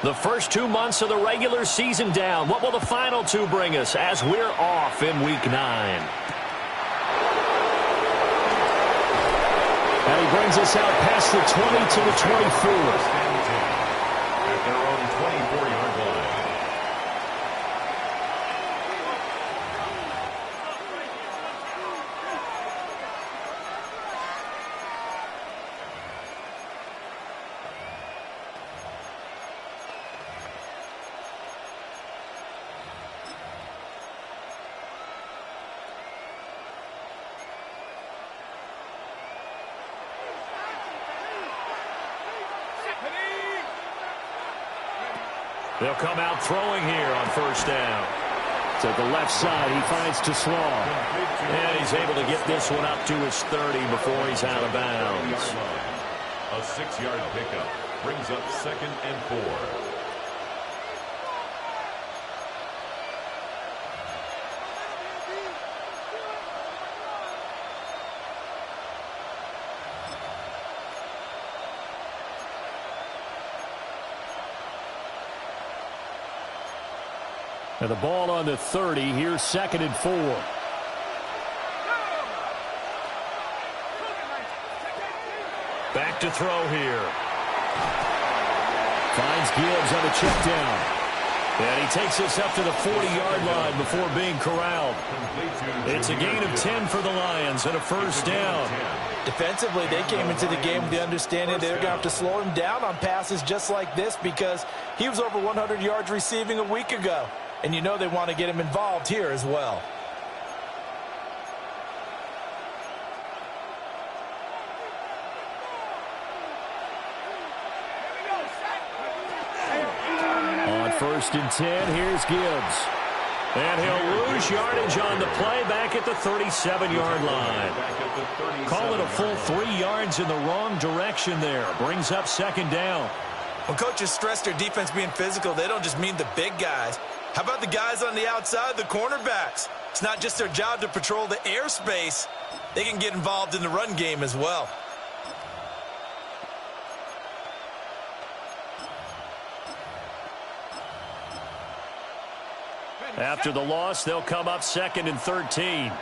The first 2 months of the regular season down. What will the final 2 bring us as we're off in Week 9? And he brings us out past the 20 to the 24. At their own 24-yard line. They'll come out throwing here on first down. To the left side, he finds Teslau. And he's able to get this one up to his 30 before he's out of bounds. A 6-yard pickup brings up 2nd and 4. And the ball on the 30. Here's 2nd and 4. Back to throw here. Finds Gibbs on a check down. And he takes us up to the 40-yard line before being corralled. It's a gain of 10 for the Lions and a first down. Defensively, they came into the game with the understanding they're going to have to slow him down on passes just like this because he was over 100 yards receiving a week ago. And you know they want to get him involved here as well. On 1st and 10, here's Gibbs. And he'll lose yardage on the play back at the 37-yard line. Call it a full 3 yards in the wrong direction there. Brings up 2nd down. When coaches stress their defense being physical, they don't just mean the big guys. How about the guys on the outside, the cornerbacks? It's not just their job to patrol the airspace. They can get involved in the run game as well. After the loss, they'll come up 2nd and 13.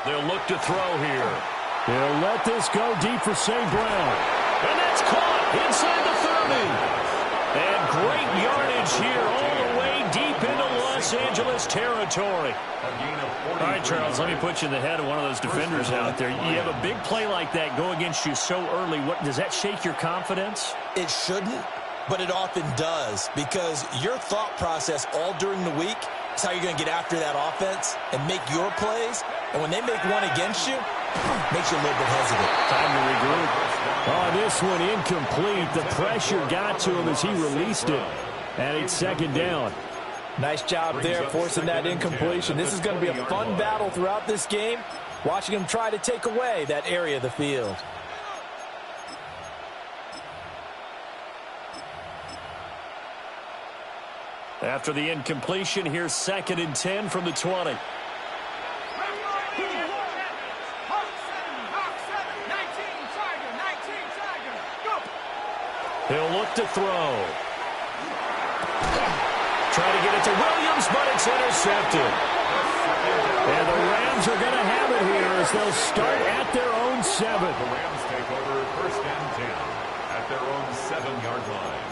They'll look to throw here. They'll let this go deep for St. Brown. And that's caught inside the 30. And great yardage here all the way deep into Los Angeles territory. All right, Charles, let me put you in the head of one of those defenders out there. You have a big play like that go against you so early. What does that shake your confidence? It shouldn't, but it often does because your thought process all during the week is how you're going to get after that offense and make your plays. And when they make one against you, it makes you a little bit hesitant. Time to regroup. Oh, this one incomplete. The pressure got to him as he released it. And it's 2nd down. Nice job there forcing that incompletion. This is going to be a fun battle throughout this game, watching him try to take away that area of the field. After the incompletion, here's 2nd and 10 from the 20. He'll look to throw. Try to get it to Williams, but it's intercepted. And the Rams are going to have it here as they'll start at their own 7. The Rams take over 1st and 10 at their own 7-yard line.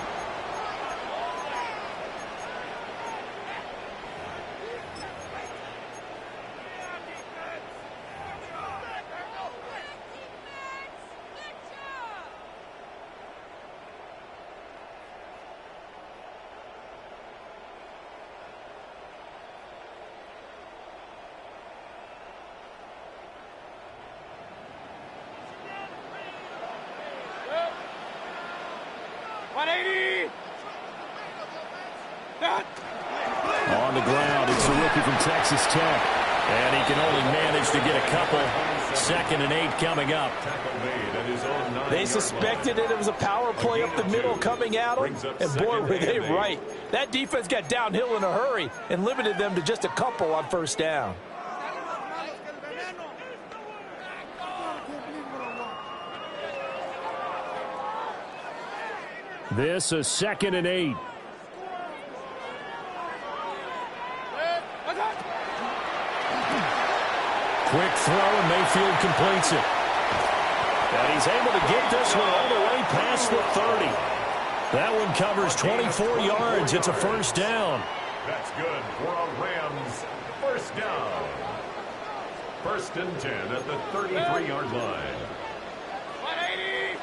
On the ground, it's the rookie from Texas Tech. And he can only manage to get a couple. 2nd and 8 coming up. They suspected it was a power play up the middle coming at them. And boy, were they right. That defense got downhill in a hurry and limited them to just a couple on 1st down. This is 2nd and 8. Quick throw, and Mayfield completes it. And he's able to get this one all the way past the 30. That one covers 24 yards. It's a first down. That's good for a Rams first down. 1st and 10 at the 33-yard line. 180.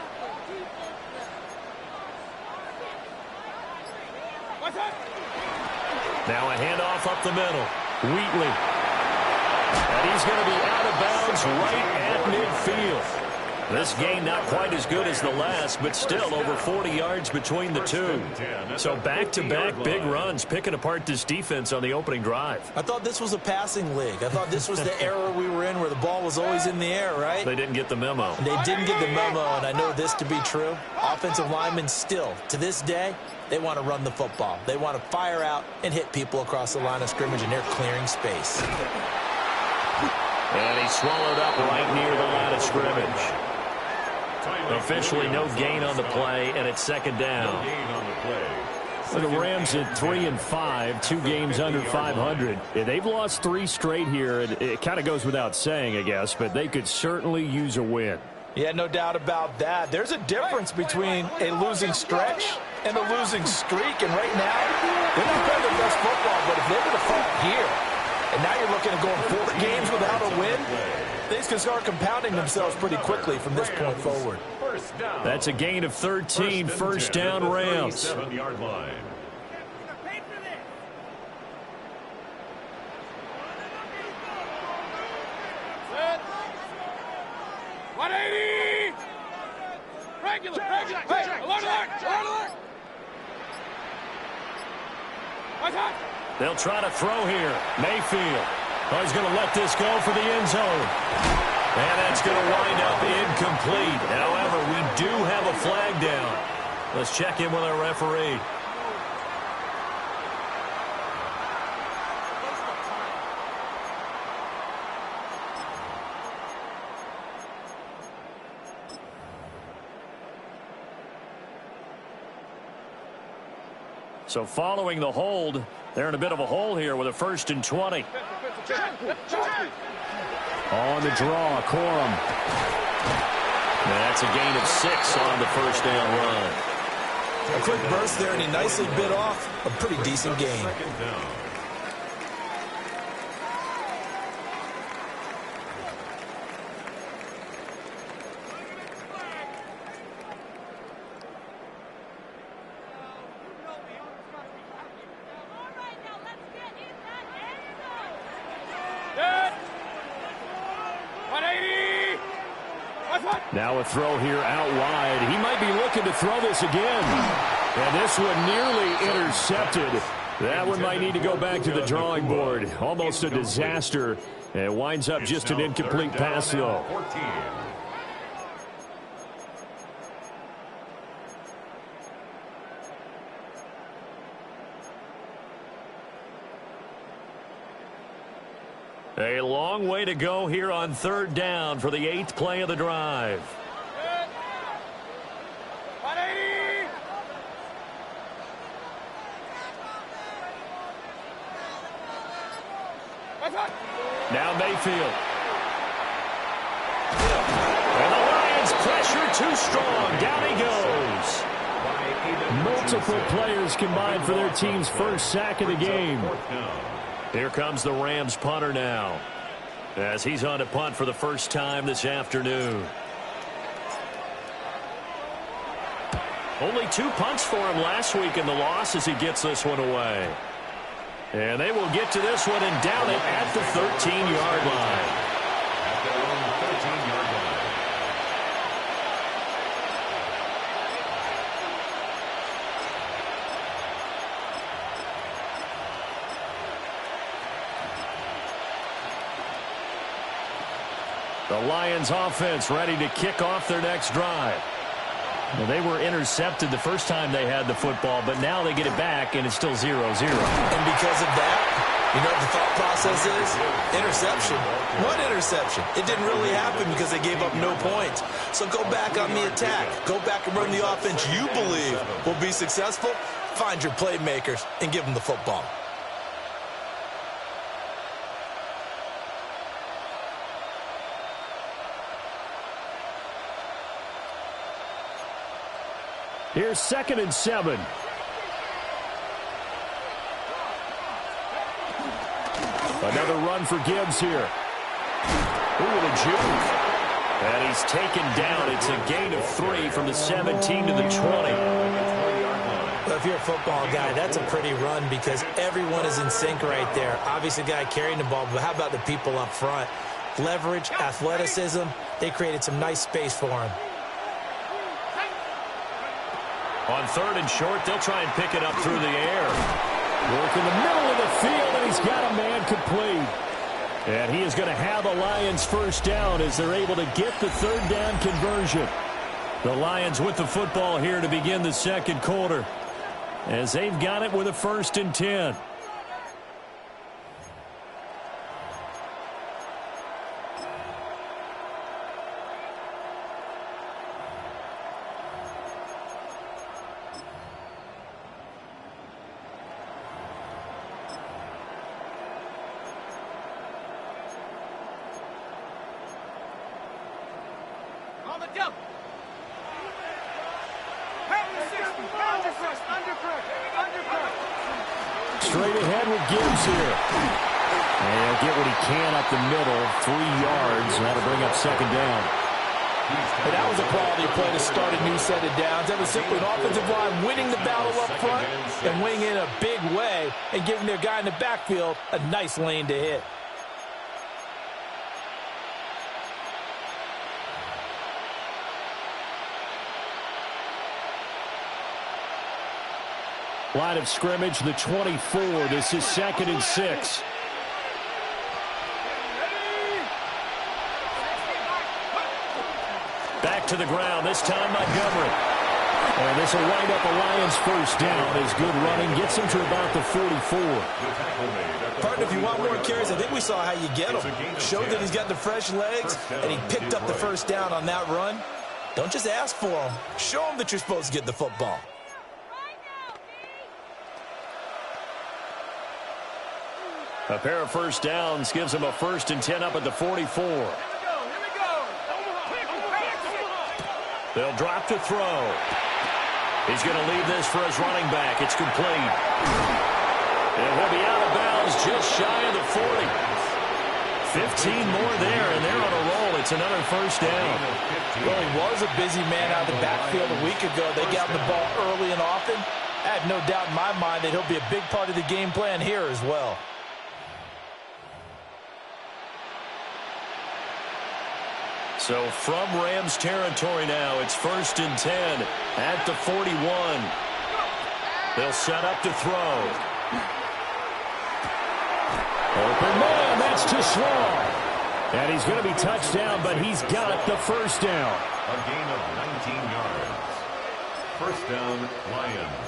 Now a handoff up the middle. Wheatley. And he's going to be out of bounds right at midfield. This game not quite as good as the last, but still over 40 yards between the two. So back-to-back big runs, picking apart this defense on the opening drive. I thought this was a passing league. I thought this was the era we were in where the ball was always in the air, right? They didn't get the memo. They didn't get the memo, and I know this to be true. Offensive linemen still, to this day, they want to run the football. They want to fire out and hit people across the line of scrimmage, and they're clearing space. And he's swallowed up right near the line of scrimmage. Officially no gain on the play, and it's 2nd down. For the Rams at 3-5, 2 games under 500. Yeah, they've lost 3 straight here. It kind of goes without saying, I guess, but they could certainly use a win. Yeah, no doubt about that. There's a difference between a losing stretch and a losing streak, and right now, they're not playing their best football, but if they're going to fall here, and now you're looking at going 4 games without a win, things can start compounding themselves pretty quickly from this point forward. That's a gain of 13, first down Rams. 37-yard line. Regular. Hey, alert. They'll try to throw here. Mayfield. Oh, he's going to let this go for the end zone. And that's going to wind up incomplete. However, we do have a flag down. Let's check in with our referee. So following the hold, they're in a bit of a hole here with a 1st and 20. On the draw, Corum. That's a gain of 6 on the first down run. A quick burst there, and he nicely bit off a pretty decent gain. 2nd down. Now a throw here out wide. He might be looking to throw this again. And this one nearly intercepted. That one might need to go back to the drawing board. Almost a disaster. And it winds up just an incomplete pass, though. 14. A long way to go here on 3rd down for the 8th play of the drive. 180. Now Mayfield. And the Lions pressure too strong. Down he goes. Multiple players combined for their team's first sack of the game. Here comes the Rams punter now, as he's on to punt for the first time this afternoon. Only 2 punts for him last week in the loss as he gets this one away. And they will get to this one and down it at the 13-yard line. At their own 13-yard line. The Lions offense ready to kick off their next drive. Well, they were intercepted the first time they had the football, but now they get it back, and it's still 0-0. And because of that, You know what the thought process is? Interception. What interception? It didn't really happen because they gave up no points. So go back on the attack. Go back and run the offense you believe will be successful. Find your playmakers and give them the football. Here's 2nd and 7. Another run for Gibbs here. Ooh, the juke. And he's taken down. It's a gain of 3 from the 17 to the 20. Well, if you're a football guy, that's a pretty run because everyone is in sync right there. Obviously, the guy carrying the ball, but how about the people up front? Leverage, athleticism, they created some nice space for him. On 3rd and short, they'll try and pick it up through the air. Work in the middle of the field, and he's got a man complete. And he is going to have the Lions first down as they're able to get the 3rd down conversion. The Lions with the football here to begin the 2nd quarter as they've got it with a 1st and 10. Straight ahead with Gibbs here. And he'll get what he can up the middle. 3 yards. And that'll bring up 2nd down. And that was a quality play to start a new set of downs. That was simply an offensive line winning the battle up front and winning in a big way and giving their guy in the backfield a nice lane to hit. Line of scrimmage, the 24. This is 2nd and 6. Back to the ground, this time Montgomery. And this will wind up a Lions first down as good running gets him to about the 44. Partner, if you want more carries, I think we saw how you get him. Showed that he's got the fresh legs, and he picked up the first down on that run. Don't just ask for him. Show him that you're supposed to get the football. A pair of first downs gives him a 1st and 10 up at the 44. They'll drop to throw. He's going to leave this for his running back. It's complete. And he'll be out of bounds just shy of the 40. 15 more there, and they're on a roll. It's another first down. Well, he was a busy man out of the backfield a week ago. They got him the ball early and often. I have no doubt in my mind that he'll be a big part of the game plan here as well. So from Rams territory now, it's 1st and 10 at the 41. They'll set up to throw. Open man, that's too slow. And he's going to be touched down, but he's got the first down. A gain of 19 yards. First down, Lions.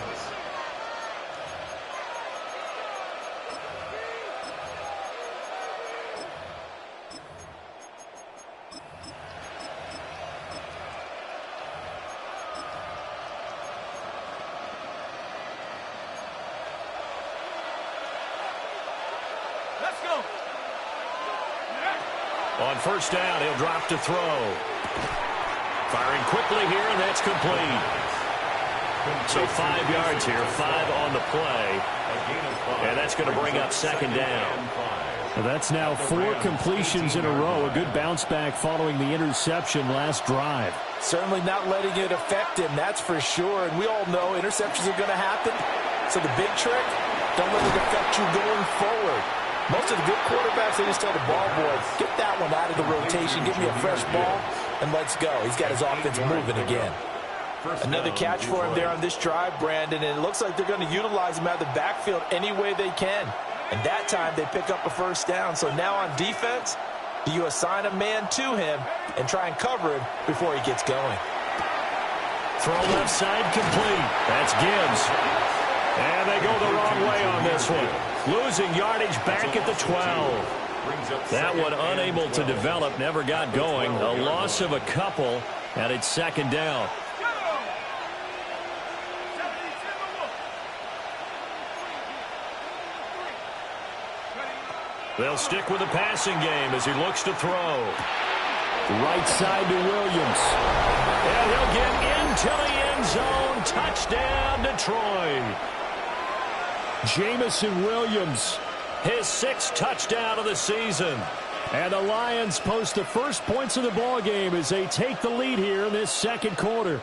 On first down, he'll drop to throw. Firing quickly here, and that's complete. So 5 yards here, 5 on the play. And that's going to bring up 2nd down. Well, that's now 4 completions in a row. A good bounce back following the interception last drive. Certainly not letting it affect him, that's for sure. And we all know interceptions are going to happen. So the big trick, don't let it affect you going forward. Most of the good quarterbacks, they just tell the ball boy, get that one out of the rotation, give me a fresh ball, and let's go. He's got his offense moving again. Another catch for him there on this drive, Brandon, and it looks like they're going to utilize him out of the backfield any way they can. And that time they pick up a first down. So now on defense, do you assign a man to him and try and cover him before he gets going? Throw left side complete. That's Gibbs. And they go the wrong way on this one. Losing yardage back at the 12. That one unable to develop, never got going. A loss of a couple, and it's second down. They'll stick with the passing game as he looks to throw. Right side to Williams. And he'll get into the end zone. Touchdown, Detroit. Jamison Williams. His 6th touchdown of the season. And the Lions post the first points of the ball game as they take the lead here in this second quarter.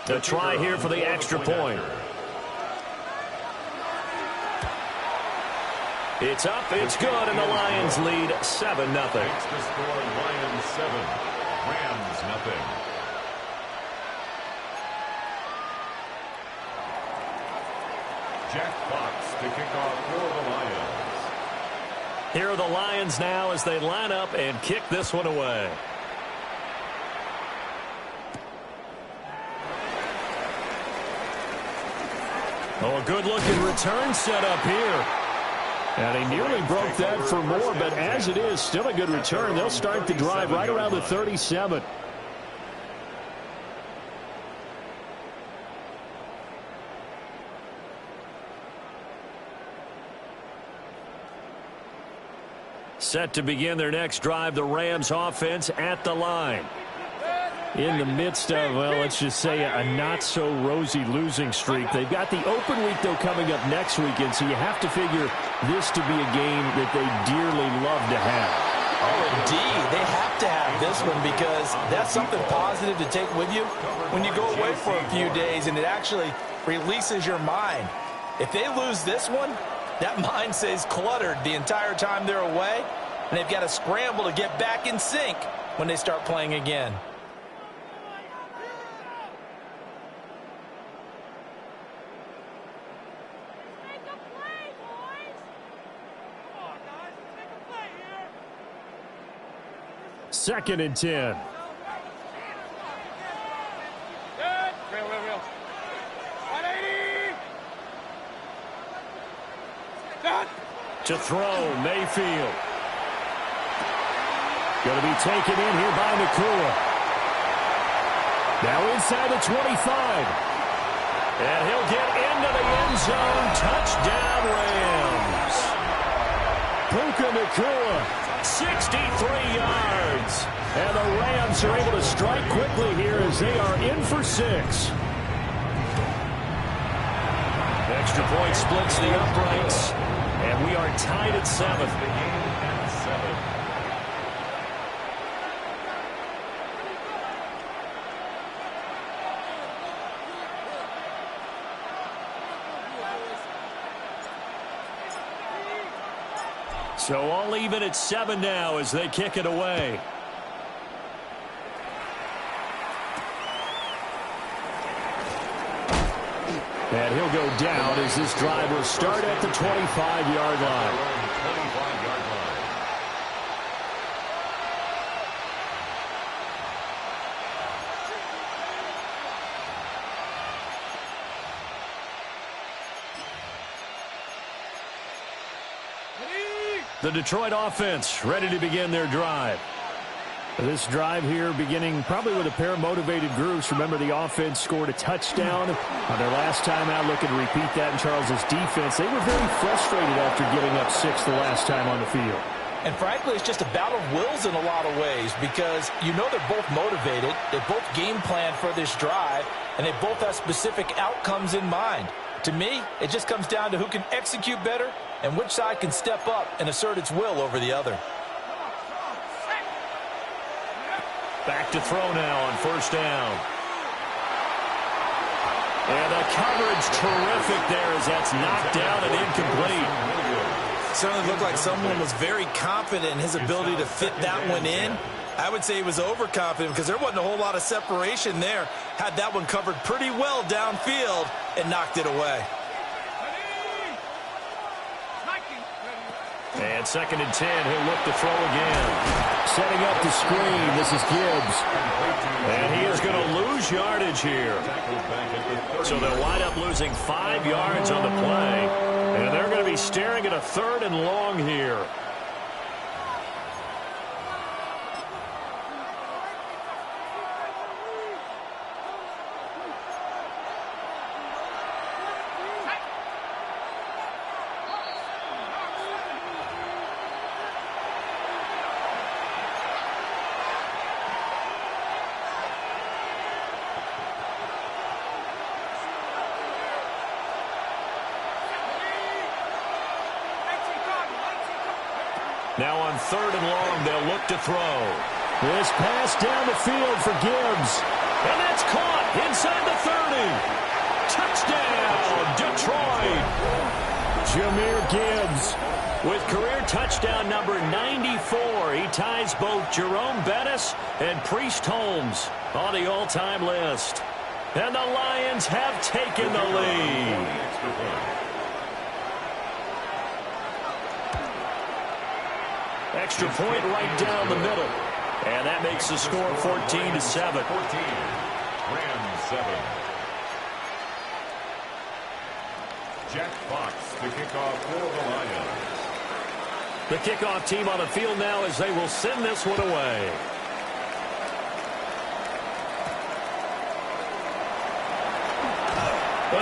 The try here for the extra point. It's up, it's good, and the Lions lead 7-0. Makes the score Lions 7, Rams nothing. Jack Fox to kick off for the Lions. Here are the Lions now as they line up and kick this one away. Oh, a good-looking return set up here. And he nearly broke that for more, but as it is, still a good return. They'll start the drive right around the 37. Set to begin their next drive, the Rams offense at the line. In the midst of, well, let's just say a not-so-rosy losing streak. They've got the open week, though, coming up next weekend, so you have to figure this to be a game that they dearly love to have. Oh, indeed. They have to have this one because that's something positive to take with you when you go away for a few days, and it actually releases your mind. If they lose this one, that mind stays cluttered the entire time they're away, and they've got to scramble to get back in sync when they start playing again. Second and 10. Real. Real. 180. Done. To throw, Mayfield. Going to be taken in here by Nakua. Now inside the 25. And he'll get into the end zone. Touchdown, Rams. Puka Nakua. 63 yards. And the Rams are able to strike quickly here as they are in for 6. Extra point splits the uprights. And we are tied at 7. So all even at 7 now as they kick it away. And he'll go down as this drive will start at the 25-yard line. The Detroit offense ready to begin their drive. This drive here beginning probably with a pair of motivated groups. Remember, the offense scored a touchdown on their last time out. Looking to repeat that in Charles's defense. They were very frustrated after giving up 6 the last time on the field. And frankly, it's just a battle of wills in a lot of ways because you know they're both motivated. They both game plan for this drive, and they both have specific outcomes in mind. To me, it just comes down to who can execute better and which side can step up and assert its will over the other. Back to throw now on first down. And the coverage terrific there as that's knocked down and incomplete. Certainly looked like someone was very confident in his ability to fit that one in. I would say he was overconfident because there wasn't a whole lot of separation there. Had that one covered pretty well downfield and knocked it away. And 2nd and 10, he'll look to throw again. Setting up the screen, this is Gibbs. And he is going to lose yardage here. So they'll wind up losing 5 yards on the play. And they're going to be staring at a 3rd and long here. Now on 3rd and long, they'll look to throw. This pass down the field for Gibbs. And that's caught inside the 30. Touchdown, Detroit. Jahmyr Gibbs. With career touchdown number 94, he ties both Jerome Bettis and Priest Holmes on the all-time list. And the Lions have taken the lead. Extra point right down the middle. And that makes the score 14-7. 14. Rams 7. Jack Fox, the kickoff for the Lions. The kickoff team on the field now as they will send this one away.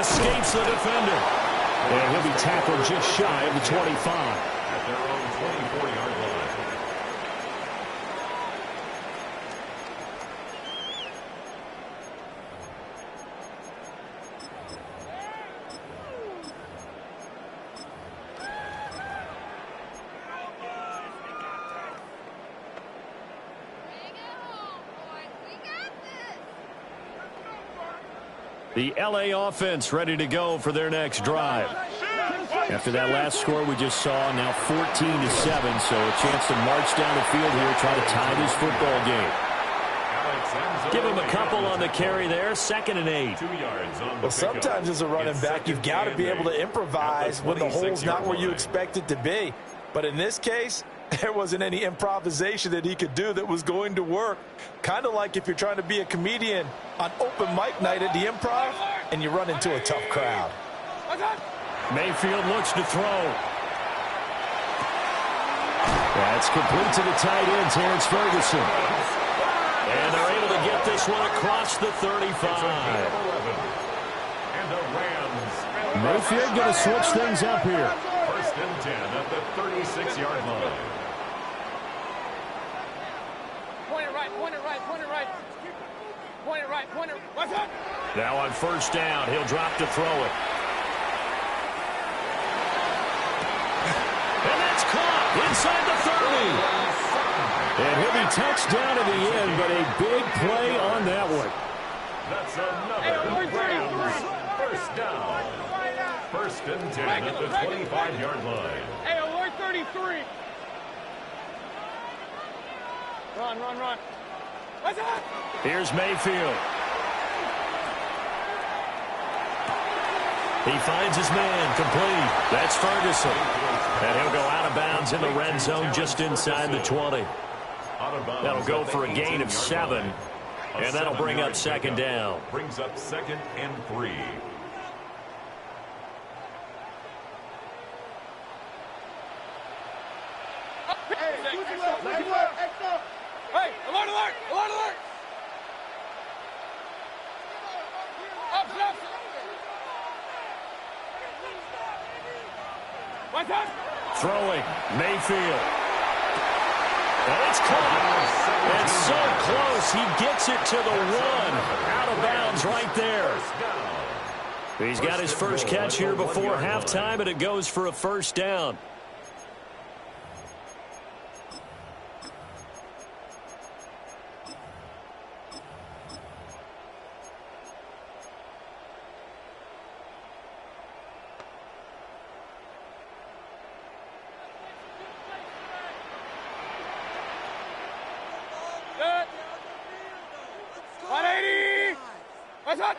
Escapes the defender. And he'll be tackled just shy of the 25. At their own 24-yard line. The L.A. offense ready to go for their next drive. After that last score we just saw, now 14-7, so a chance to march down the field here, try to tie this football game. Give him a couple on the carry there, 2nd and 8. 2 yards on the Well, sometimes as a running back, you've got to be able to improvise when the hole's not where you expect it to be. But in this case, there wasn't any improvisation that he could do that was going to work. Kind of like if you're trying to be a comedian on open mic night at the Improv and you run into a tough crowd. Mayfield looks to throw. That's complete to the tight end, Terrence Ferguson. And they're able to get this one across the 35. And the Rams. Mayfield going to switch things up here. 1st and 10 at the 36-yard line. Point it right, point it right, point it right. Point it right, point it. What's up? Now on 1st down, he'll drop to throw it. And that's caught inside the 30. And he'll be touched down at the end, but a big play on that one. That's another Rams 1st down. 1st and 10 at the 25-yard line. Hey, alert 33. Run, run, run. What's up? Here's Mayfield. He finds his man complete. That's Ferguson. And he'll go out of bounds in the red zone just inside the 20. That'll go for a gain of 7. And that'll bring up 2nd down. Brings up 2nd and 3. Hey, alert, alert, alert, alert. Up, up. What's up? Throwing, Mayfield. And it's caught. And so close, he gets it to the 1. Out of bounds right there. He's got his first catch here before halftime, and it goes for a 1st down. Good. 180. What's up?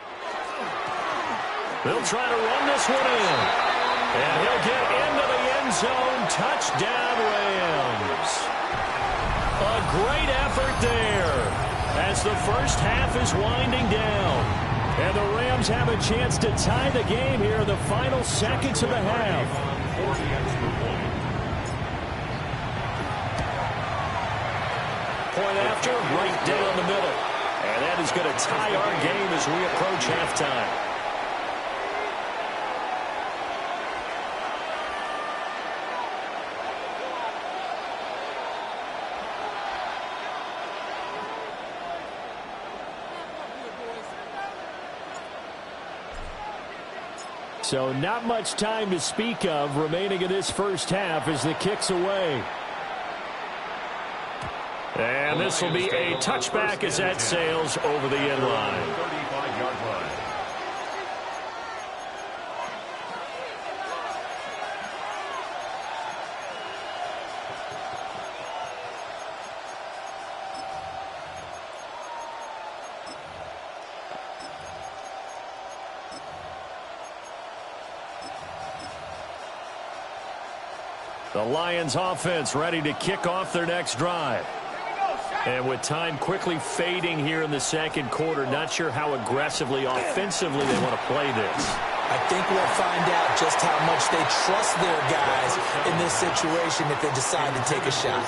They'll try to run this one in. And he'll get into the end end zone. Touchdown, Rams. A great effort there as the first half is winding down. And the Rams have a chance to tie the game here in the final seconds of the half. Point after, right down the middle. And that is going to tie our game as we approach halftime. So not much time to speak of remaining in this first half as the kick's away. And this will be a touchback as that sails over the end line. 35-yard line. The Lions offense ready to kick off their next drive. And with time quickly fading here in the second quarter, not sure how aggressively, offensively they want to play this. I think we'll find out just how much they trust their guys in this situation if they decide to take a shot.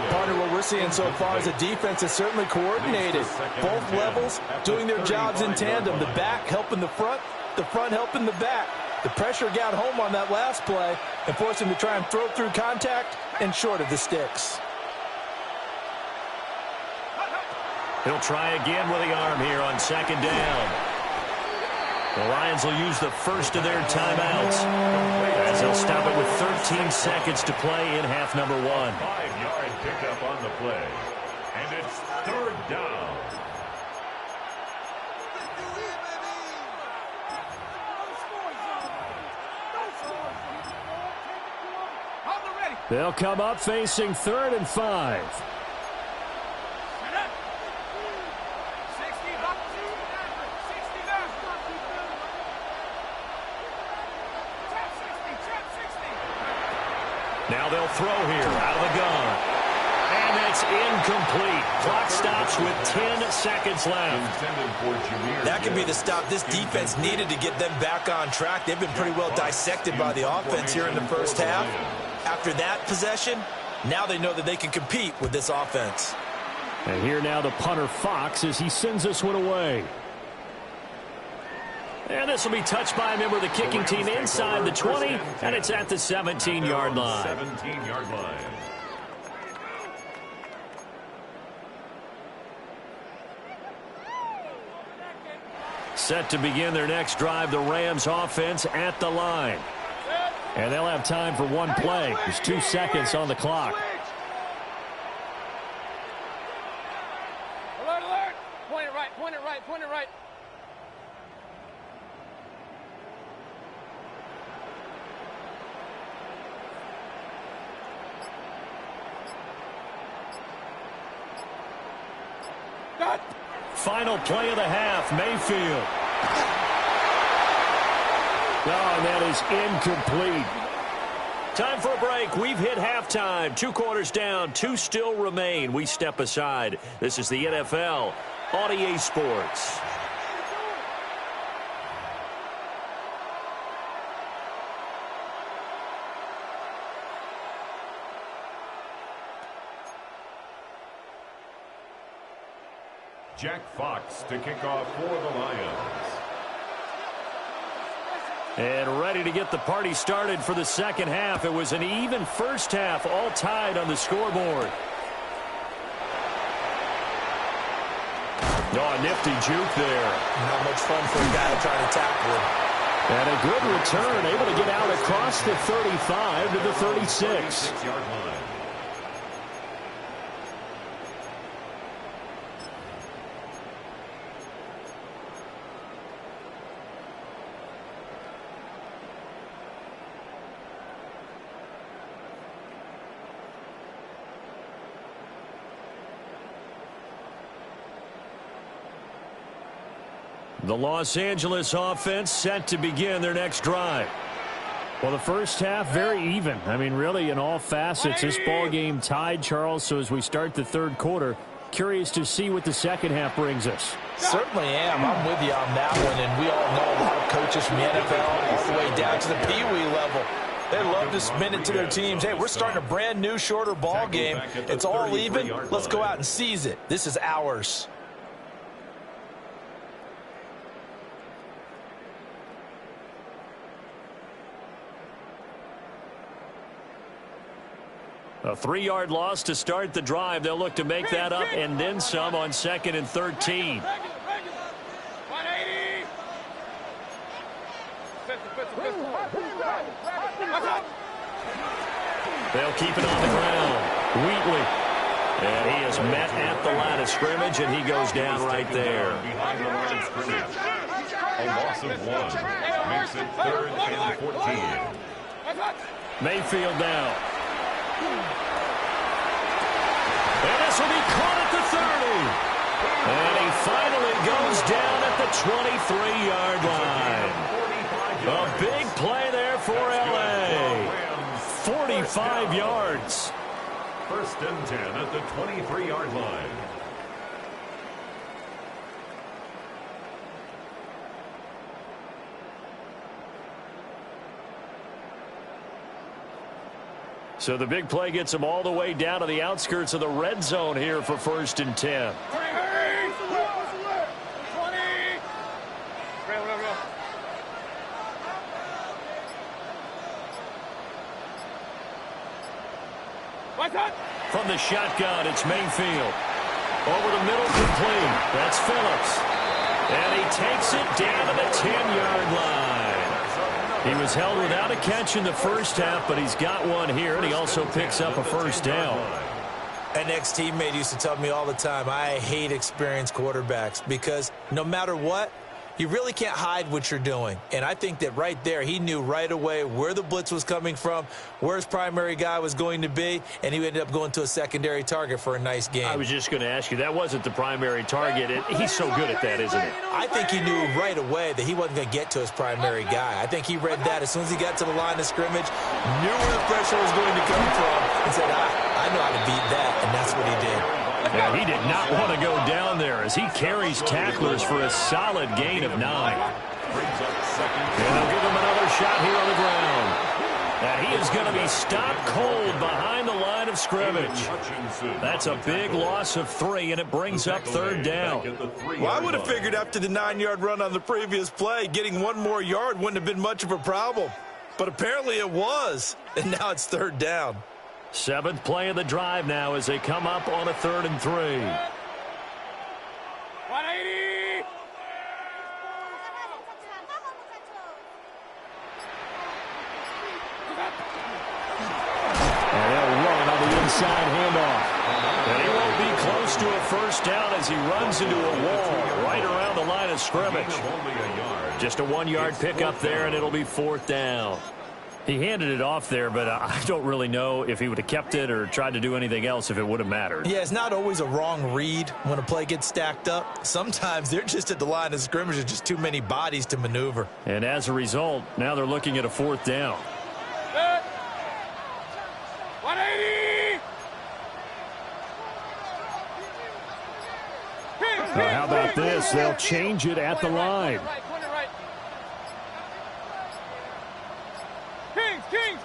Partner, what we're seeing so far is the defense is certainly coordinated. Both levels doing their jobs in tandem. The back helping the front helping the back. The pressure got home on that last play and forced him to try and throw through contact and short of the sticks. He'll try again with the arm here on second down. The Lions will use the first of their timeouts as they'll stop it with 13 seconds to play in half number one. 5-yard pickup on the play. And it's third down. They'll come up facing 3rd and 5. Now they'll throw here out of the gun. And it's incomplete. Clock stops with 10 seconds left. That could be the stop this defense needed to get them back on track. They've been pretty well dissected by the offense here in the first half. After that possession, now they know that they can compete with this offense. And here now the punter Fox as he sends this one away. And this will be touched by a member of the kicking team inside the 20, and it's at the 17-yard line. 17-yard line. Set to begin their next drive, the Rams offense at the line. And they'll have time for one play. There's 2 seconds on the clock. Alert, alert. Point it right, point it right, point it right. Final play of the half, Mayfield. Oh, and that is incomplete. Time for a break. We've hit halftime. 2 quarters down, 2 still remain. We step aside. This is the NFL on EA Sports. Jack Fox to kick off for the Lions. And ready to get the party started for the second half. It was an even first half, all tied on the scoreboard. Oh, a nifty juke there. Not much fun for a guy trying to tackle him. And a good return, able to get out across the 35 to the 36. 36-yard line. The Los Angeles offense set to begin their next drive. Well, the first half, very even. I mean, really, in all facets, this ball game tied, Charles. So as we start the third quarter, curious to see what the second half brings us. Certainly am. I'm with you on that one. And we all know a lot of coaches from the NFL all the way down to the Pee Wee level. They love to spin it to their teams. Hey, we're starting a brand new, shorter ball game. It's all even. Let's go out and seize it. This is ours. A 3-yard loss to start the drive. They'll look to make that up and then some on 2nd and 13. They'll keep it on the ground. Wheatley. And he is met at the line of scrimmage, and he goes down right there. Behind the line of scrimmage. A loss of 1 makes it 3rd and 14. Mayfield now. And this will be caught at the 30. And he finally goes down at the 23-yard line. A big play there for L.A. 45 yards. 1st and 10 at the 23-yard line. So the big play gets him all the way down to the outskirts of the red zone here for 1st and 10. From the shotgun, it's Mayfield. Over the middle, complete. That's Phillips. And he takes it down to the 10-yard line. He was held without a catch in the first half, but he's got one here, and he also picks up a 1st down. An ex-teammate used to tell me all the time, I hate experienced quarterbacks because no matter what, you really can't hide what you're doing. And I think that right there, he knew right away where the blitz was coming from, where his primary guy was going to be, and he ended up going to a secondary target for a nice game. I was just going to ask you, that wasn't the primary target. He's so good at that, isn't he? I think he knew right away that he wasn't going to get to his primary guy. I think he read that as soon as he got to the line of scrimmage, knew where the pressure was going to come from, and said, I know how to beat that, and that's what he did. Yeah, he did not want to go down there as he carries tacklers for a solid gain of 9. And they'll give him another shot here on the ground. And he is going to be stopped cold behind the line of scrimmage. That's a big loss of 3, and it brings up 3rd down. Well, I would have figured after the 9-yard run on the previous play, getting 1 more yard wouldn't have been much of a problem. But apparently it was, and now it's 3rd down. 7th play of the drive now as they come up on a 3rd and 3. 180. And they'll run on the inside handoff. And he won't be close to a 1st down as he runs into a wall right around the line of scrimmage. Just a 1-yard pickup there, and it'll be 4th down. He handed it off there, but I don't really know if he would have kept it or tried to do anything else if it would have mattered. Yeah, it's not always a wrong read when a play gets stacked up. Sometimes they're just at the line of scrimmage. There's just too many bodies to maneuver. And as a result, now they're looking at a 4th down. 180. How about this? They'll change it at the line.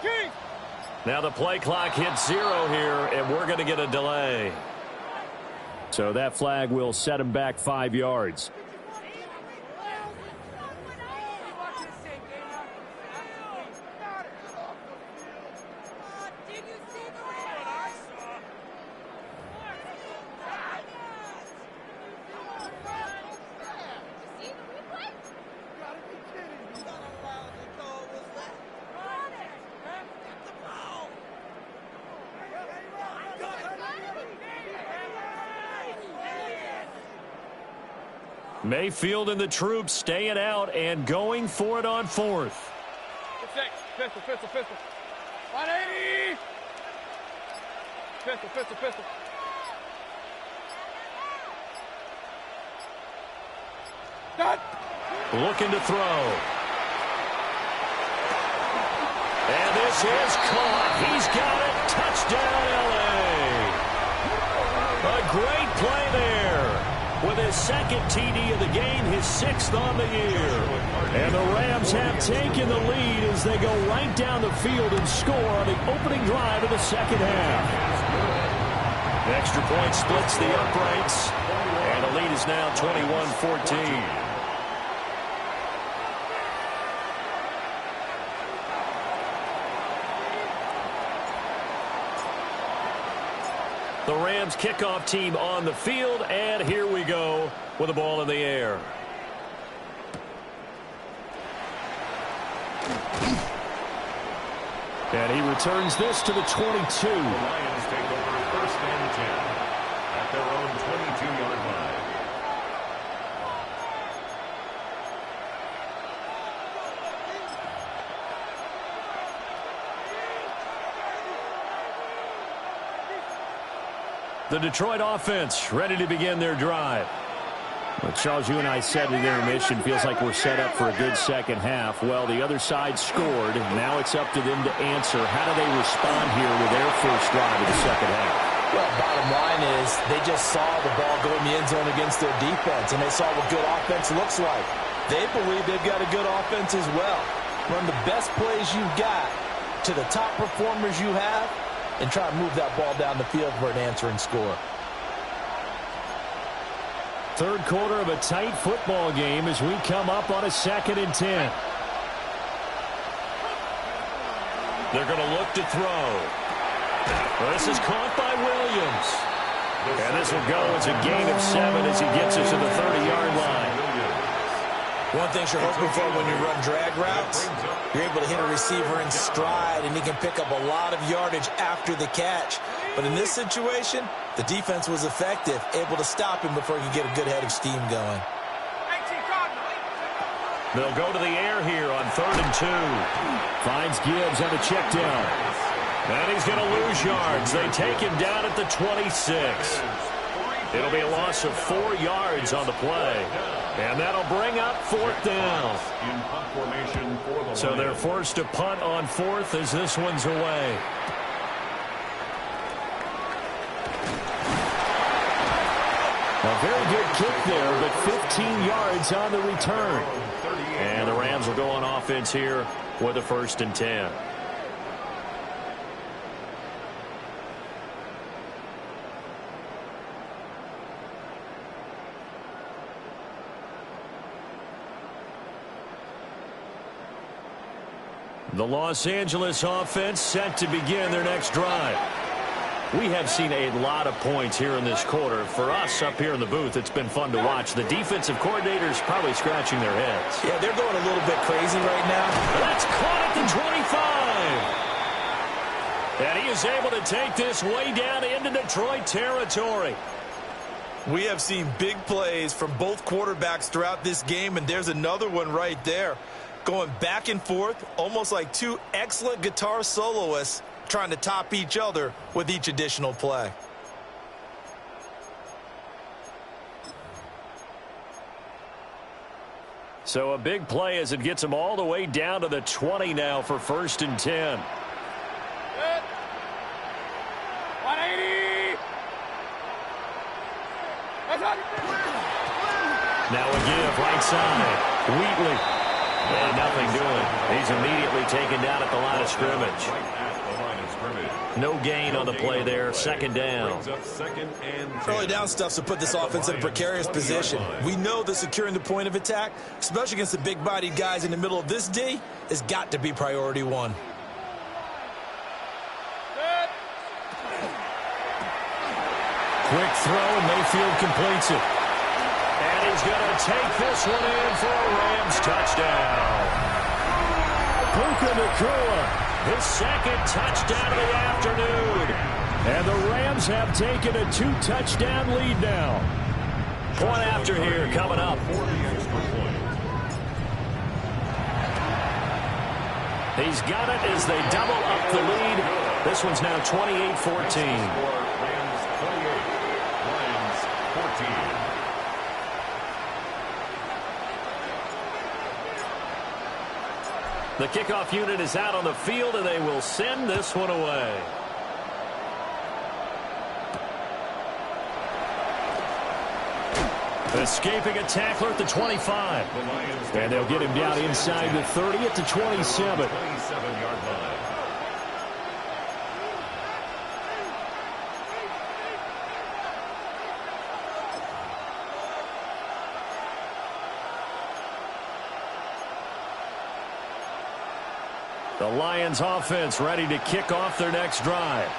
Kings. Now the play clock hits 0 here, and we're going to get a delay. So that flag will set him back 5 yards. Mayfield and the troops staying out and going for it on 4th. Pistol. 180. Pistol. Done. Looking to throw. And this is caught. He's got it. Touchdown, L.A. A great play there. With his second TD of the game, his 6th on the year. And the Rams have taken the lead as they go right down the field and score on the opening drive of the second half. The extra point splits the uprights, and the lead is now 21-14. The Rams kickoff team on the field, and here we go with the ball in the air. And he returns this to the 22. The Lions take over 1st and 10 at their own 22-yard line. The Detroit offense ready to begin their drive. Well, Charles, you and I said in intermission, feels like we're set up for a good second half. Well, the other side scored. Now it's up to them to answer. How do they respond here with their first drive of the second half? Well, bottom line is they just saw the ball go in the end zone against their defense, and they saw what good offense looks like. They believe they've got a good offense as well. Run the best plays you've got to the top performers you have, and try to move that ball down the field for an answering score. Third quarter of a tight football game as we come up on a 2nd and 10. They're going to look to throw. Well, this is caught by Williams. And this will go as a gain of 7 as he gets it to the 30-yard line. One thing you're hoping for when you run drag routes, you're able to hit a receiver in stride, and he can pick up a lot of yardage after the catch. But in this situation, the defense was effective, able to stop him before he could get a good head of steam going. They'll go to the air here on 3rd and 2. Finds Gibbs on a check down. And he's going to lose yards. They take him down at the 26. It'll be a loss of 4 yards on the play. And that'll bring up 4th down. So they're forced to punt on 4th as this one's away. A very good kick there, but 15 yards on the return. And the Rams will go on offense here with a 1st and 10. The Los Angeles offense set to begin their next drive. We have seen a lot of points here in this quarter. For us up here in the booth, it's been fun to watch. The defensive coordinators probably scratching their heads. Yeah, they're going a little bit crazy right now. That's caught at the 25. And he is able to take this way down into Detroit territory. We have seen big plays from both quarterbacks throughout this game, and there's another one right there. Going back and forth, almost like two excellent guitar soloists trying to top each other with each additional play. So a big play as it gets them all the way down to the 20 now for 1st and 10. 180. Now a give right side. Wheatley. And nothing doing. He's immediately taken down at the line of scrimmage. No gain on the play there. 2nd down. Early down stuff to put this offense in a precarious position. We know that securing the point of attack, especially against the big-bodied guys in the middle of this D, has got to be priority one. Quick throw, and Mayfield completes it. And he's going to take this one in for a Rams touchdown. Puka Nacua, His 2nd touchdown of the afternoon. and the Rams have taken a 2-touchdown lead now. Point after here coming up. He's got it as they double up the lead. This one's now 28-14. The kickoff unit is out on the field, and they will send this one away. Escaping a tackler at the 25. And they'll get him down inside the 30 at the 27. 27-yard line. The Lions offense ready to kick off their next drive.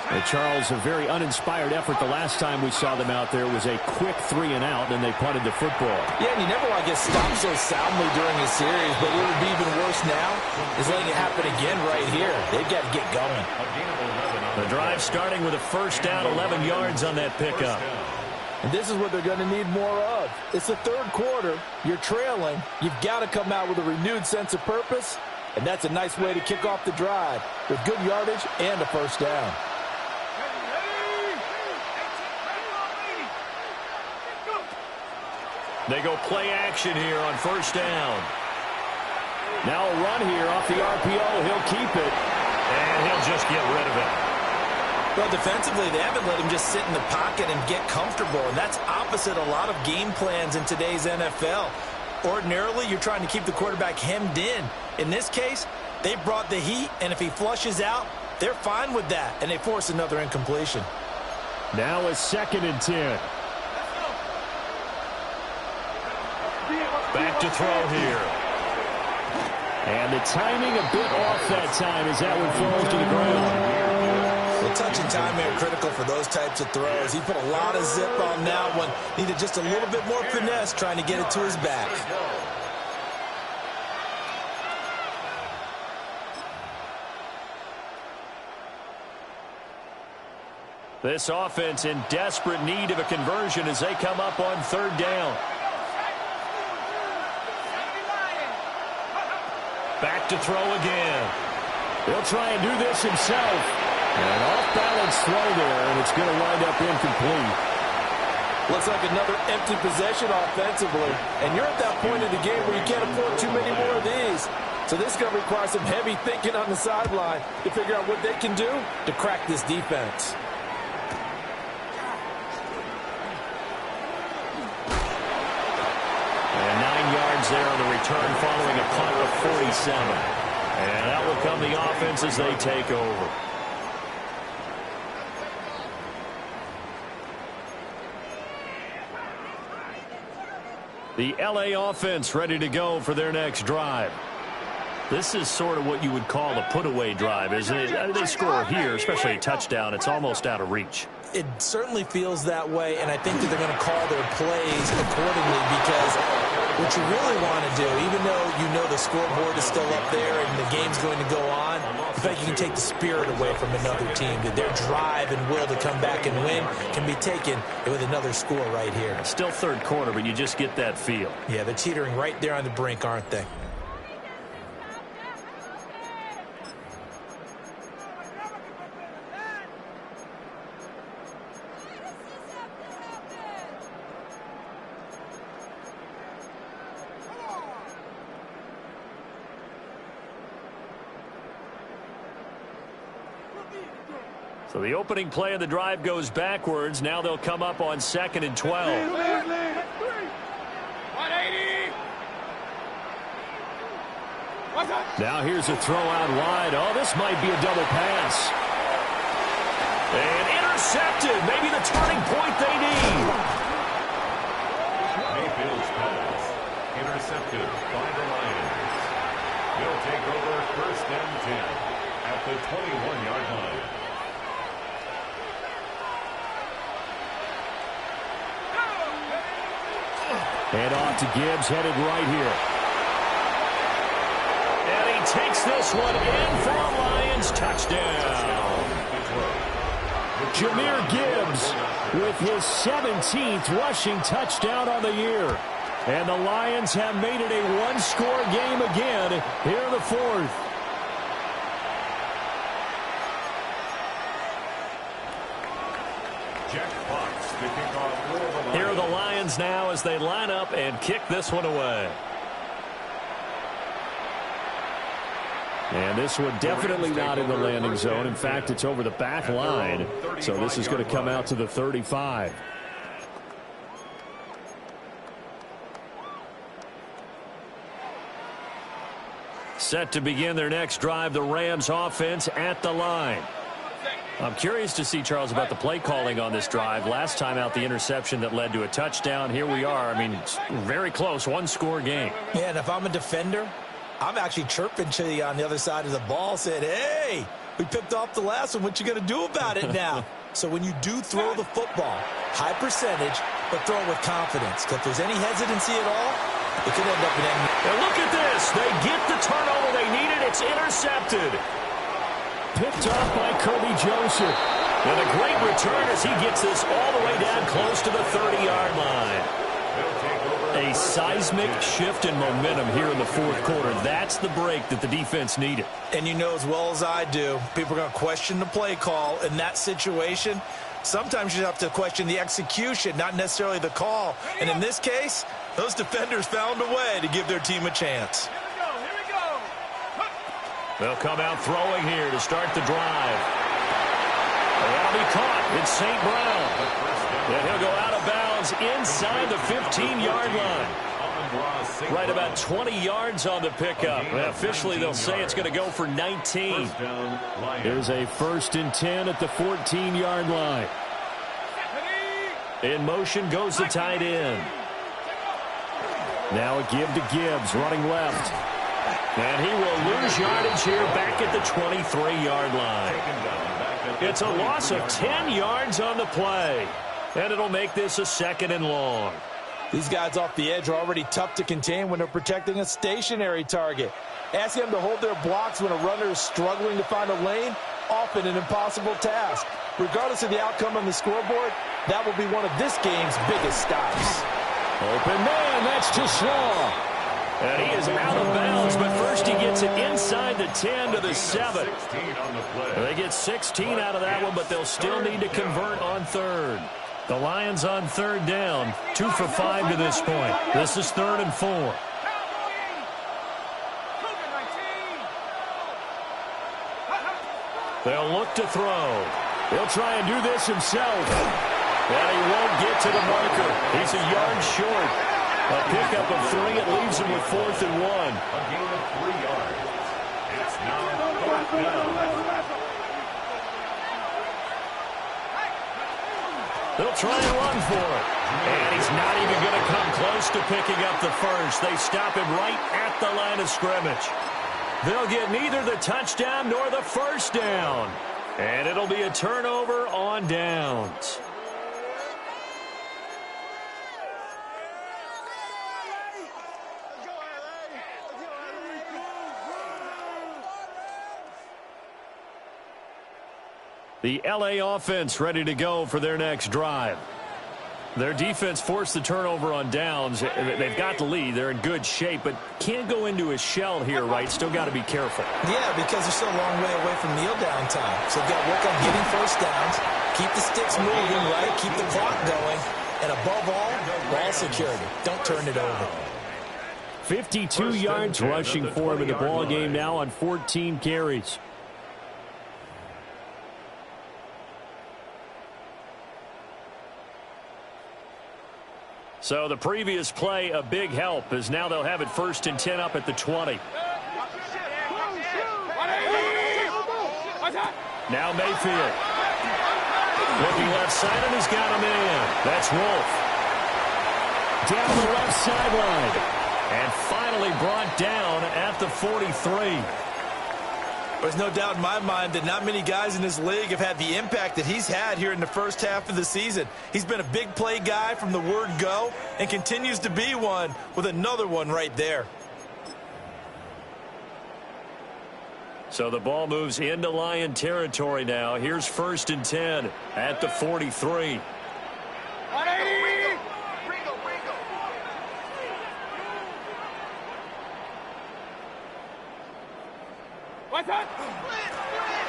And Charles, a very uninspired effort the last time we saw them out there was a quick 3-and-out, and they punted the football. Yeah, and you never want to get stopped so soundly during a series, but what would be even worse now is letting it happen again right here. They've got to get going. The drive starting with a first down, 11 yards on that pickup. And this is what they're going to need more of. It's the third quarter. You're trailing. You've got to come out with a renewed sense of purpose, and that's a nice way to kick off the drive with good yardage and a first down. They go play action here on first down. Now a run here off the RPO. He'll keep it, and he'll just get rid of it. Well, defensively, they haven't let him just sit in the pocket and get comfortable, and that's opposite a lot of game plans in today's NFL. Ordinarily, you're trying to keep the quarterback hemmed in. In this case, they brought the heat, and if he flushes out, they're fine with that, and they force another incompletion. Now a 2nd and 10. Back to throw here. And the timing a bit off that time as that one falls to the ground. Well, touch and time are critical for those types of throws. He put a lot of zip on that one. Needed just a little bit more finesse trying to get it to his back. This offense in desperate need of a conversion as they come up on third down. Back to throw again. He'll try and do this himself. An off-balance throw there, and it's going to wind up incomplete. Looks like another empty possession offensively. And you're at that point in the game where you can't afford too many more of these. So this is going to require some heavy thinking on the sideline to figure out what they can do to crack this defense. And 9 yards there on the return following a punt of 47. And that will come the offense as they take over. The LA offense ready to go for their next drive. This is sort of what you would call a put-away drive, isn't it? They score here, especially a touchdown. It's almost out of reach. It certainly feels that way, and I think that they're going to call their plays accordingly because what you really want to do, even though you know the scoreboard is still up there and the game's going to go on, in fact, you can take the spirit away from another team. That their drive and will to come back and win can be taken with another score right here. Still third quarter, but you just get that feel. Yeah, they're teetering right there on the brink, aren't they? So the opening play of the drive goes backwards. Now they'll come up on 2nd and 12. 180. Now here's a throw out wide. Oh, this might be a double pass. And intercepted. Maybe the turning point they need. Mayfield's pass intercepted by the Lions. He'll take over 1st and 10 at the 21-yard line. And off to Gibbs, headed right here. And he takes this one in for a Lions touchdown. Jahmyr Gibbs with his 17th rushing touchdown on the year. And the Lions have made it a one-score game again here in the 4th. Jack Fox to kick off for the Lions. Here are the Lions now as they line up and kick this one away. And this one definitely not in the landing zone. In fact, it's over the back line. So this is going to come out to the 35. Set to begin their next drive, the Rams offense at the line. I'm curious to see, Charles, about the play calling on this drive. Last time out, the interception that led to a touchdown. Here we are. I mean, it's very close, one-score game. Yeah, and if I'm a defender, I'm actually chirping to you on the other side of the ball, saying, hey, we picked off the last one. What you going to do about it now? So when you do throw the football, high percentage, but throw it with confidence. Because if there's any hesitancy at all, it could end up in any. And look at this. They get the turnover they needed. It's intercepted. Picked off by Kirby Joseph. And a great return as he gets this all the way down close to the 30-yard line. A seismic shift in momentum here in the fourth quarter. That's the break that the defense needed. And you know as well as I do, people are going to question the play call in that situation. Sometimes you have to question the execution, not necessarily the call. And in this case, those defenders found a way to give their team a chance. They'll come out throwing here to start the drive. And that'll be caught. It's St. Brown. And he'll go out of bounds inside the 15-yard line. Right about 20 yards on the pickup. And officially, they'll say it's going to go for 19. Here's a 1st and 10 at the 14-yard line. In motion goes the tight end. Now a give to Gibbs, running left. And he will lose yardage here back at the 23-yard line. It's a loss of 10 yards on the play. And it'll make this a 2nd and long. These guys off the edge are already tough to contain when they're protecting a stationary target. Asking them to hold their blocks when a runner is struggling to find a lane, often an impossible task. Regardless of the outcome on the scoreboard, that will be one of this game's biggest stops. Open man, that's too slow. And he is out of bounds, but first he gets it inside the 10 to the 7. They get 16 out of that one, but they'll still need to convert on 3rd. The Lions on 3rd down, 2 for 5 to this point. This is 3rd and 4. They'll look to throw. He'll try and do this himself. And he won't get to the marker. He's a yard short. A pickup of 3. It leaves him with 4th and 1. A gain of 3 yards. It's now 4th down. They'll try and run for it. And he's not even going to come close to picking up the first. They stop him right at the line of scrimmage. They'll get neither the touchdown nor the first down. And it'll be a turnover on downs. The LA offense ready to go for their next drive. Their defense forced the turnover on downs. They've got the lead. They're in good shape, but can't go into a shell here, right? Still got to be careful. Yeah, because they're still a long way away from kneel down time. So they've got to work on getting first downs, keep the sticks moving, right? Keep the clock going. And above all, ball security. Don't turn it over. 52 yards rushing for him in the ball game now on 14 carries. So the previous play, a big help, as now they'll have it 1st and 10 up at the 20. Now Mayfield. Looking left side, and he's got a man. That's Wolf. Down the left sideline. And finally brought down at the 43. There's no doubt in my mind that not many guys in this league have had the impact that he's had here in the first half of the season. He's been a big play guy from the word go and continues to be one with another one right there. So the ball moves into Lion territory now. Here's 1st and 10 at the 43.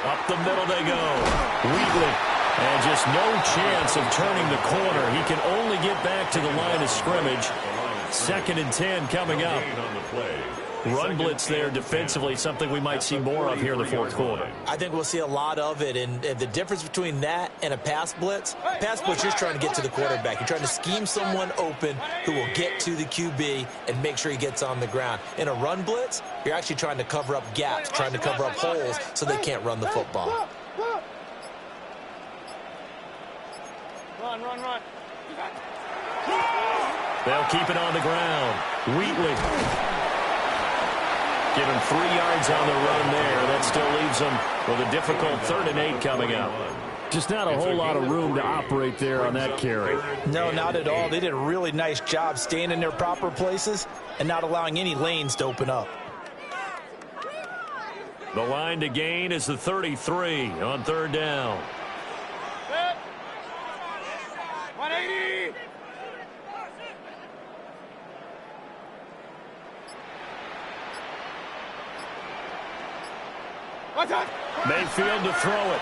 Up the middle they go. Wheatley. And just no chance of turning the corner. He can only get back to the line of scrimmage. 2nd and 10 coming up. run blitz there defensively, something we might see more of here in the fourth quarter. I think we'll see a lot of it, and the difference between that and a pass blitz, you're trying to get to the quarterback. You're trying to scheme someone open who will get to the QB and make sure he gets on the ground. In a run blitz, you're actually trying to cover up gaps, trying to cover up holes so they can't run the football. Run. They'll keep it on the ground. Wheatley. Give him 3 yards on the run there. That still leaves them with a difficult 3rd and 8 coming up. Just not a whole lot of room to operate there on that carry. No, not at all. They did a really nice job staying in their proper places and not allowing any lanes to open up. The line to gain is the 33 on 3rd down. 180. Mayfield to throw it.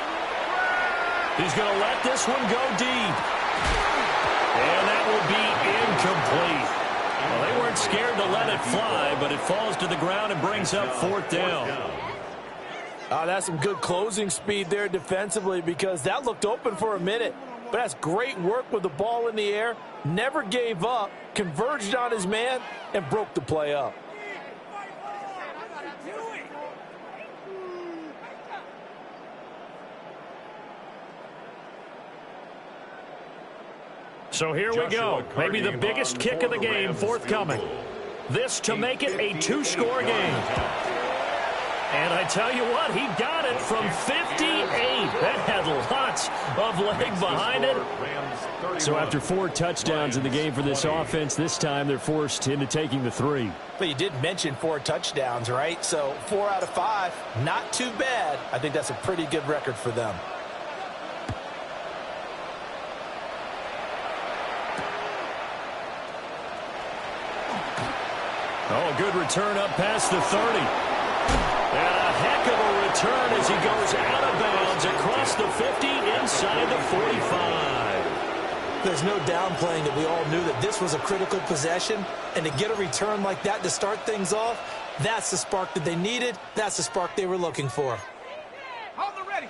He's going to let this one go deep. And that will be incomplete. Well, they weren't scared to let it fly, but it falls to the ground and brings up 4th down. That's some good closing speed there defensively, because that looked open for a minute. But that's great work with the ball in the air. Never gave up, converged on his man, and broke the play up. So here we go. Maybe the biggest kick of the game forthcoming. This to make it a 2-score game. And I tell you what, he got it from 58. That had lots of leg behind it. So after 4 touchdowns in the game for this offense, this time they're forced into taking the 3. But you did mention 4 touchdowns, right? So 4 out of 5, not too bad. I think that's a pretty good record for them. Oh, good return up past the 30. And a heck of a return as he goes out of bounds across the 50 inside the 45. There's no downplaying that we all knew that this was a critical possession. And to get a return like that to start things off, that's the spark that they needed. That's the spark they were looking for. Hold the ready.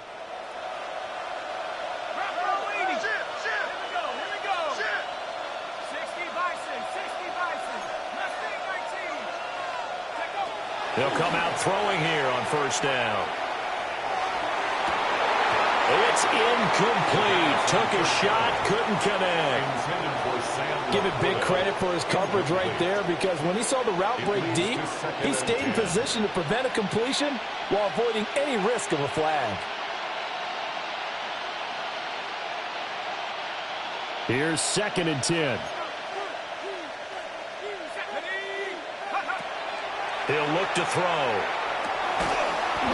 They'll come out throwing here on 1st down. It's incomplete. Took a shot, couldn't connect. Give it big credit for his coverage right there, because when he saw the route break deep, he stayed in position to prevent a completion while avoiding any risk of a flag. Here's 2nd and 10. He'll look to throw.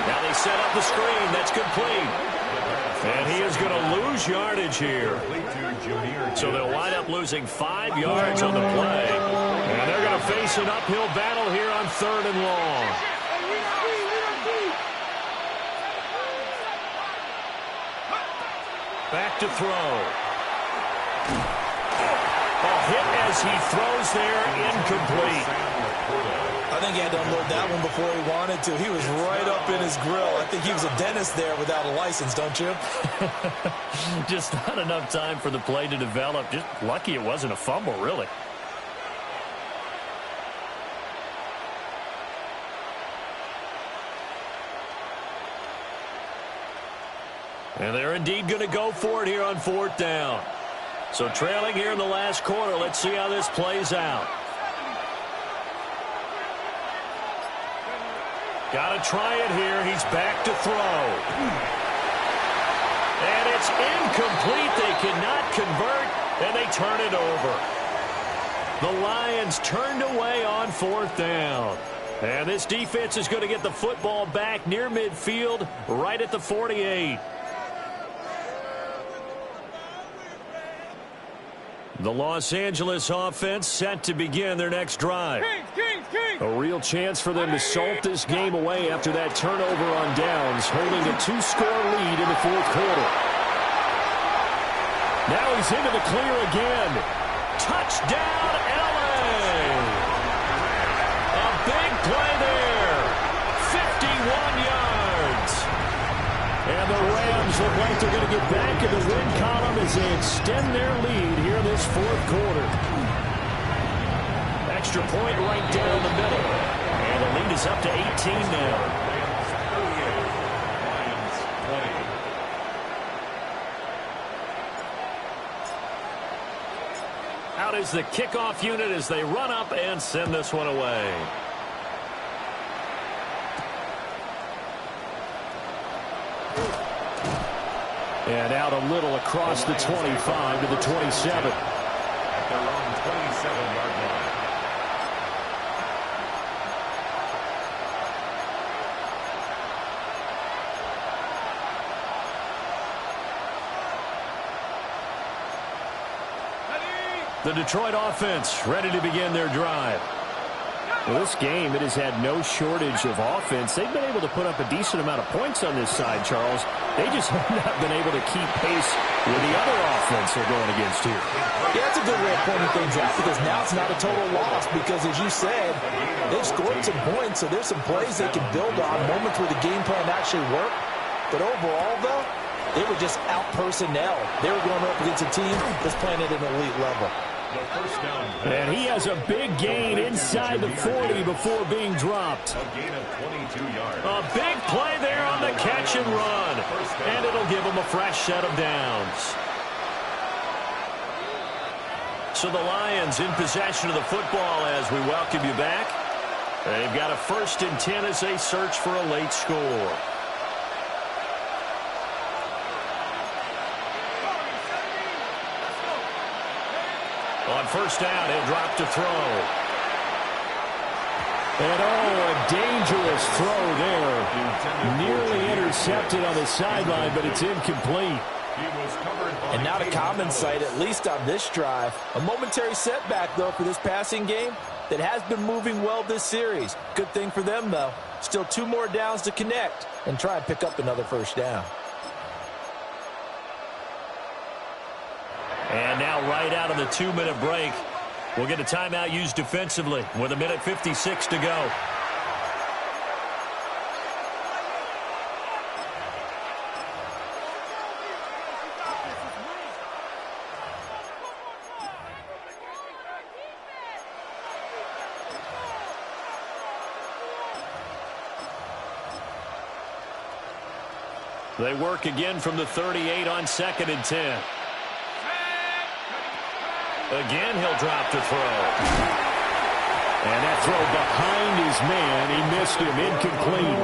Now they set up the screen. That's complete. And he is going to lose yardage here. So they'll wind up losing 5 yards on the play. And they're going to face an uphill battle here on 3rd and long. Back to throw. A hit as he throws there, incomplete. I think he had to unload that one before he wanted to. He was right up in his grill. I think he was a dentist there without a license, don't you? Just not enough time for the play to develop. Just lucky it wasn't a fumble, really. And they're indeed going to go for it here on 4th down. So trailing here in the last quarter. Let's see how this plays out. Got to try it here. He's back to throw. And it's incomplete. They cannot convert, and they turn it over. The Lions turned away on 4th down. And this defense is going to get the football back near midfield, right at the 48. The Los Angeles offense set to begin their next drive. A real chance for them to salt this game away after that turnover on downs, holding a 2-score lead in the 4th quarter. Now he's into the clear again. Touchdown, LA! A big play there Lions look like they're going to get back in the win column as they extend their lead here in this fourth quarter. Extra point right down the middle. And the lead is up to 18 now. Out is the kickoff unit as they run up and send this one away. And out a little across the 25 to the 27. At their own 27-yard line. The Detroit offense ready to begin their drive. Well, this game, it has had no shortage of offense. They've been able to put up a decent amount of points on this side, Charles. They just have not been able to keep pace with the other offense they're going against here. Yeah, that's a good way of pointing things out because now it's not a total loss because, as you said, they've scored some points, so there's some plays they can build on, moments where the game plan actually worked. But overall, though, they were just out-personnel. They were going up against a team that's playing at an elite level. And he has a big gain inside the 40 before being dropped. A gain of 22 yards. A big play there on the catch and run. And it'll give them a fresh set of downs. So the Lions in possession of the football as we welcome you back. They've got a 1st and 10 as they search for a late score. On 1st down, he'll drop to throw. And a dangerous throw there. Nearly intercepted on the sideline, but it's incomplete. And not a common sight, at least on this drive. A momentary setback, though, for this passing game that has been moving well this series. Good thing for them, though. Still 2 more downs to connect and try and pick up another 1st down. And now right out of the 2-minute break, we'll get a timeout used defensively with 1:56 to go. They work again from the 38 on 2nd and 10. Again, he'll drop to throw. And that throw behind his man, he missed him, incomplete.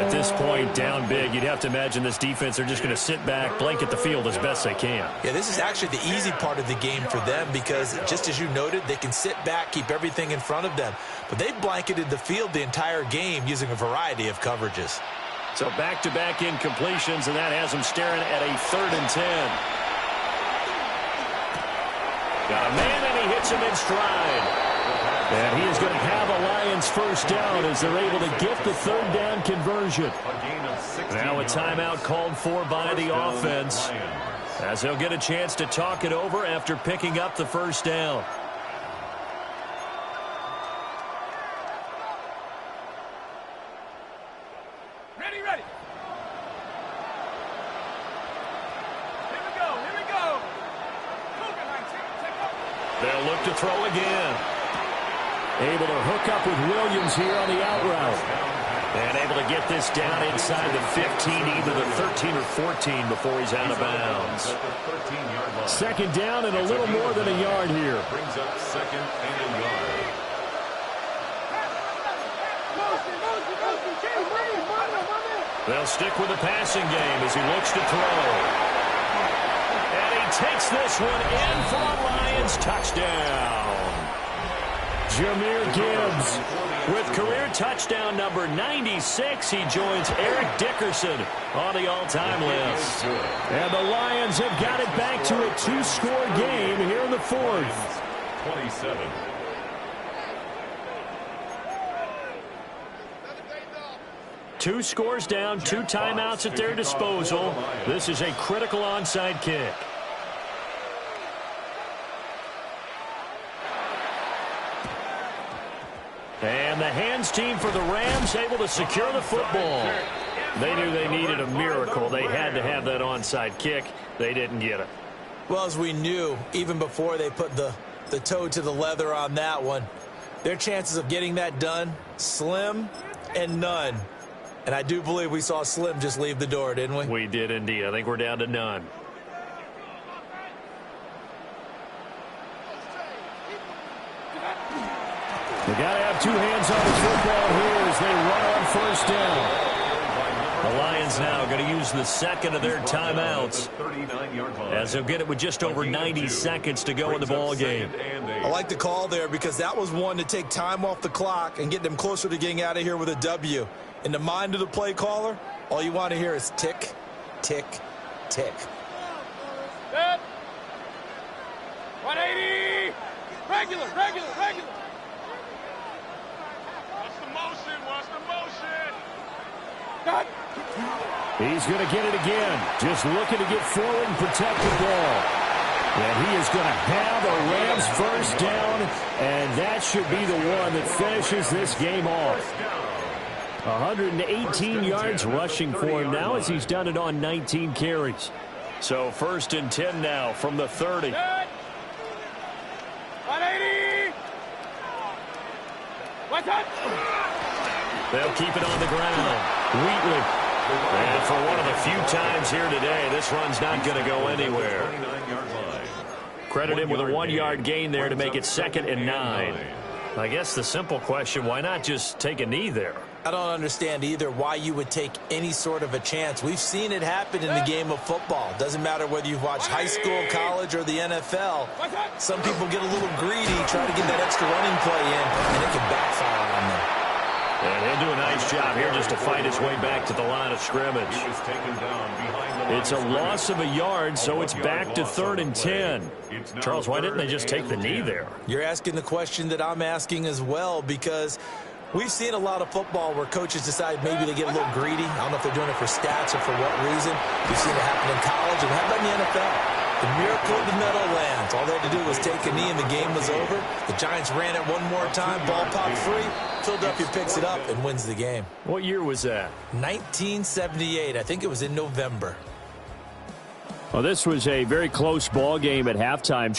At this point, down big, you'd have to imagine this defense, they're just going to sit back, blanket the field as best they can. Yeah, this is actually the easy part of the game for them because, just as you noted, they can sit back, keep everything in front of them. But they've blanketed the field the entire game using a variety of coverages. So back-to-back incompletions, and that has them staring at a 3rd and 10. Got a man, and he hits him in stride. And he is going to have a Lions 1st down as they're able to get the 3rd down conversion. Now a timeout called for by the offense as they'll get a chance to talk it over after picking up the 1st down. Ready. Here we go. They'll look to throw again. Able to hook up with Williams here on the out route. And able to get this down inside the 15, either the 13 or 14 before he's out of bounds. 2nd down and a little more than a yard here. Brings up 2nd and a yard. They'll stick with the passing game as he looks to throw. And he takes this one in for a Lions touchdown. Jahmyr Gibbs with career touchdown number 96. He joins Eric Dickerson on the all-time list. And the Lions have got it back to a 2-score game here in the 4th. 27. Two scores down, 2 timeouts at their disposal. This is a critical onside kick. And the hands team for the Rams able to secure the football. They knew they needed a miracle. They had to have that onside kick. They didn't get it. Well, as we knew, even before they put the toe to the leather on that one, their chances of getting that done, slim and none. And I do believe we saw Slim just leave the door, didn't we? We did indeed. I think we're down to none. They got to have two hands on the football here as they run on first down. The Lions now going to use the second of their timeouts as they'll get it with just over 90 seconds to go in the ball game. I like the call there because that was one to take time off the clock and get them closer to getting out of here with a W. In the mind of the play caller, all you want to hear is tick, tick, tick. Good. 180. Regular. What's the motion? Cut. He's going to get it again. Just looking to get forward and protect the ball. And he is going to have a Rams first down, and that should be the one that finishes this game off. 118 yards rushing for him now as he's done it on 19 carries. So 1st and 10 now from the 30. 180. What's up? They'll keep it on the ground. Wheatley. And for one of the few times here today, this run's not going to go anywhere. Credit him with a 1-yard gain there to make it 2nd and 9. I guess the simple question, why not just take a knee there? I don't understand either why you would take any sort of a chance. We've seen it happen in the game of football. Doesn't matter whether you've watched high school, college, or the NFL. Some people get a little greedy, try to get that extra running play in, and it can backfire on them. And he'll do a nice job here just to fight his way back to the line of scrimmage. It's a loss of a yard, so it's back to 3rd and 10. Charles, why didn't they just take the knee there? You're asking the question that I'm asking as well, because we've seen a lot of football where coaches decide maybe they get a little greedy. I don't know if they're doing it for stats or for what reason. We've seen it happen in college, and how about in the NFL? The miracle of the Meadowlands. All they had to do was take a knee and the game was over. The Giants ran it one more time. Ball popped free. Philadelphia picks it up and wins the game. What year was that? 1978. I think it was in November. Well, this was a very close ball game at halftime.